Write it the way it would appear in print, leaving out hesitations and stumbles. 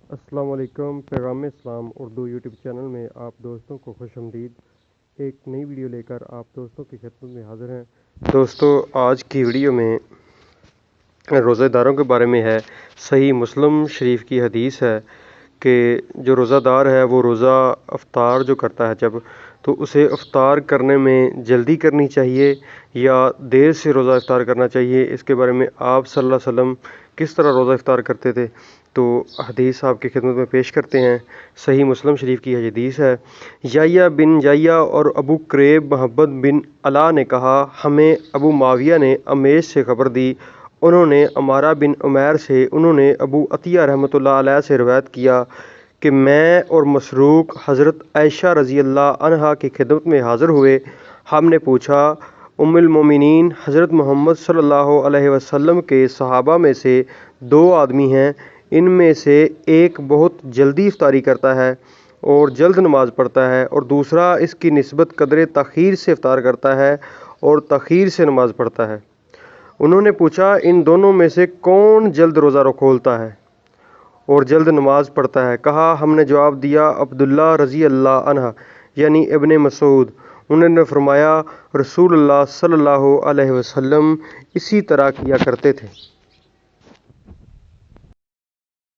السلام علیکم۔ پیغام اسلام اردو یوٹیوب چینل میں آپ دوستوں کو خوش آمدید۔ ایک نئی ویڈیو لے کر آپ دوستوں کی خدمت میں حاضر ہیں۔ دوستو، آج کی ویڈیو میں روزہ داروں کے بارے میں ہے۔ صحیح مسلم شریف کی حدیث ہے کہ جو روزہ دار ہے وہ روزہ افطار جو کرتا ہے جب، تو اسے افطار کرنے میں جلدی کرنی چاہیے یا دیر سے روزہ افطار کرنا چاہیے۔ اس کے بارے میں آپ صلی اللہ علیہ وسلم کس طرح روزہ افطار کرتے تھے تو حدیث آپ کی خدمت میں پیش کرتے ہیں۔ صحیح مسلم شریف کی حدیث ہے۔ یحییٰ بن یحییٰ اور ابو کریب محمد بن علا نے کہا، ہمیں ابو معاویہ نے عمیش سے خبر دی، انہوں نے عمارہ بن عمیر سے، انہوں نے ابو عطیہ رحمۃ اللہ علیہ سے روایت کیا کہ میں اور مسروق حضرت عائشہ رضی اللہ عنہا کی خدمت میں حاضر ہوئے۔ ہم نے پوچھا، ام المومنین حضرت محمد صلی اللہ علیہ وسلم کے صحابہ میں سے دو آدمی ہیں، ان میں سے ایک بہت جلدی افطاری کرتا ہے اور جلد نماز پڑھتا ہے، اور دوسرا اس کی نسبت قدر تاخیر سے افطار کرتا ہے اور تاخیر سے نماز پڑھتا ہے۔ انہوں نے پوچھا، ان دونوں میں سے کون جلد روزہ کھولتا ہے اور جلد نماز پڑھتا ہے؟ کہا، ہم نے جواب دیا، عبداللہ رضی اللہ عنہ یعنی ابن مسعود۔ انہوں نے فرمایا، رسول اللہ صلی اللہ علیہ وسلم اسی طرح کیا کرتے تھے۔